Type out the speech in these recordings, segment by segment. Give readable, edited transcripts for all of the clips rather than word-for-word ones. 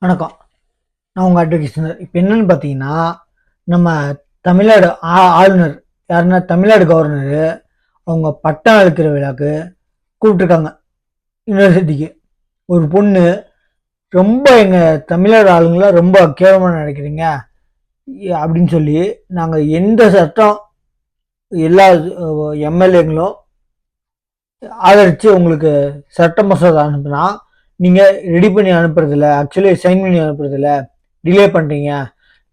வணக்கம். நான் உங்கள் அட்வொகேட் சுந்தர். இப்போ என்னன்னு பார்த்தீங்கன்னா, நம்ம தமிழ்நாடு ஆளுநர் யாருன்னா தமிழ்நாடு கவர்னரு அவங்க பட்டம் அளிக்கிற விழாக்கு கூப்பிட்டுருக்காங்க யூனிவர்சிட்டிக்கு. ஒரு பொண்ணு ரொம்ப எங்கள் தமிழ்நாடு ஆளுங்களை ரொம்ப கேவலமாக நினைக்கிறீங்க அப்படின்னு சொல்லி நாங்கள் எந்த சட்டம் எல்லா எம்எல்ஏங்களும் ஆதரித்து உங்களுக்கு சட்ட மசோதா அனுப்புனா நீங்கள் ரெடி பண்ணி அனுப்புறதில்ல, ஆக்சுவலி சைன் பண்ணி அனுப்புறதில்ல, டிலே பண்ணுறீங்க,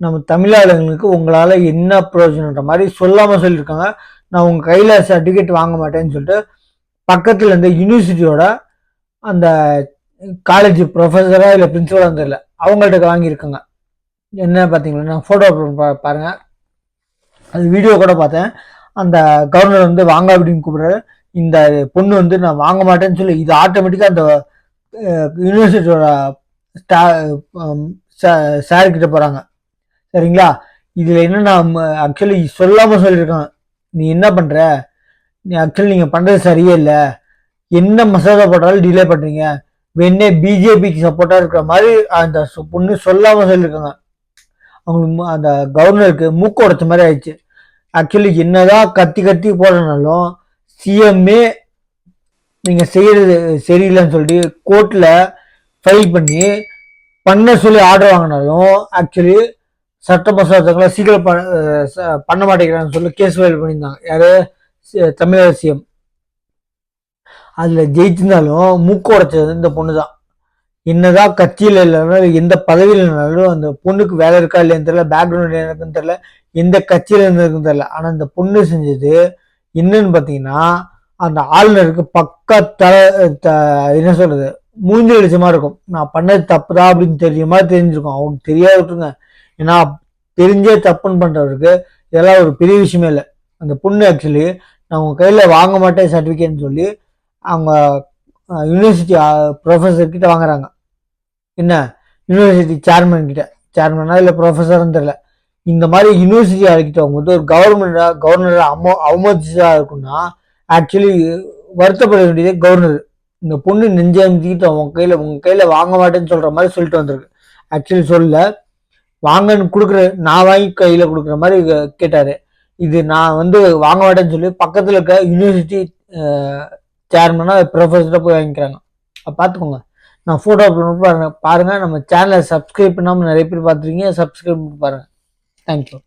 நம்ம தமிழாளர்களுக்கு உங்களால் என்ன பிரயோஜனன்ற மாதிரி சொல்லாமல் சொல்லியிருக்காங்க. நான் உங்கள் கையில் சர்டிஃபிகேட் வாங்க மாட்டேன்னு சொல்லிட்டு பக்கத்தில் இருந்த யூனிவர்சிட்டியோட அந்த காலேஜ் ப்ரொஃபஸராக இல்லை பிரின்சிபலாக தெரியல, அவங்கள்ட்ட வாங்கியிருக்காங்க. என்ன பார்த்தீங்களா, நான் ஃபோட்டோ பாருங்கள், அது வீடியோ கூட பார்த்தேன். அந்த கவர்னர் வந்து வாங்க அப்படின்னு கூப்பிட்றாரு. இந்த பொண்ணு வந்து நான் வாங்க மாட்டேன்னு சொல்லி இது ஆட்டோமேட்டிக்காக அந்த யூனிவர்சிட்டியோட சார் கிட்ட போகிறாங்க. சரிங்களா? இதில் என்னென்னா ஆக்சுவலி சொல்லாமல் சொல்லியிருக்காங்க, நீ என்ன பண்ணுற, நீ ஆக்சுவலி நீங்கள் பண்ணுறது சரியே இல்லை, என்ன மசோதா போட்டாலும் டிலே பண்ணுறீங்க, வேணே பிஜேபிக்கு சப்போர்ட்டாக இருக்கிற மாதிரி அந்த பொண்ணு சொல்லாமல் சொல்லியிருக்காங்க. அவங்களுக்கு அந்த கவர்னருக்கு மூக்கு உடைச்ச மாதிரி ஆயிடுச்சு. ஆக்சுவலி என்னதான் கத்தி கத்தி போடுறனாலும் சிஎம்ஏ நீங்கள் செய்கிறது சரியில்லைன்னு சொல்லிட்டு கோர்ட்டில் ஃபைல் பண்ண சொல்லி ஆர்டர் வாங்கினாலும் ஆக்சுவலி சட்ட மசோதாக்களை சீக்கிரம் பண்ண மாட்டேங்கிறான்னு சொல்லி கேஸ் ஃபைல் பண்ணியிருந்தாங்க. யார்? தமிழக சிஎம். அதில் ஜெயிச்சிருந்தாலும் மூக்கு உடைச்சது இந்த பொண்ணு தான். என்னதான் கட்சியில் இல்லைனாலும் எந்த பதவியில் இல்லைனாலும் அந்த பொண்ணுக்கு வேலை இருக்கா இல்லைன்னு தெரியல, பேக்ரவுண்ட் எனக்குன்னு தெரியல, எந்த கட்சியில் இருந்திருக்குன்னு தெரியல. ஆனால் இந்த பொண்ணு செஞ்சது என்னன்னு பார்த்தீங்கன்னா, அந்த ஆளுநருக்கு என்ன சொல்றது, மூஞ்சி அடிச்ச மாதிரி இருக்கும். நான் பண்ணது தப்புதான் அப்படின்னு தெரிய மாதிரி தெரிஞ்சிருக்கும். அவங்களுக்கு தெரியாது விட்டுருங்க. ஏன்னா தெரிஞ்சே தப்புன்னு பண்றவருக்கு இதெல்லாம் ஒரு பெரிய விஷயமே இல்லை. அந்த பொண்ணு ஆக்சுவலி நான் உங்க கையில வாங்க மாட்டேன் சர்டிஃபிகேட்னு சொல்லி அவங்க யூனிவர்சிட்டி ப்ரொஃபஸர் கிட்ட வாங்குறாங்க. என்ன, யூனிவர்சிட்டி சேர்மனா இல்லை ப்ரொஃபஸர்னு தெரியல. இந்த மாதிரி யூனிவர்சிட்டி ஆகிட்ட அவங்க ஒரு கவர்னரா அவமதிச்சா இருக்குன்னா ஆக்சுவலி வருத்தப்பட வேண்டியதே கவர்னர். இந்த பொண்ணு நெஞ்சகிட்ட உங்க கையில வாங்க மாட்டேன்னு சொல்ற மாதிரி சொல்லிட்டு வந்திருக்கு. ஆக்சுவலி சொல்ல வாங்கன்னு கொடுக்குற, நான் வாங்கி கையில கொடுக்குற மாதிரி கேட்டாரு. இது நான் வந்து வாங்க மாட்டேன்னு சொல்லி பக்கத்துல இருக்க யூனிவர்சிட்டி சேர்மனா ப்ரொஃபஸரை போய் வாங்கிக்கிறாங்க. பார்த்துக்கோங்க. நான் ஃபோட்டோ பாருங்க. நம்ம சேனலை சப்ஸ்கிரைப் பண்ணாமல் நிறைய பேர் பார்த்துருக்கீங்க, சப்ஸ்கிரைப் பண்ணி பாருங்க. தேங்க்யூ.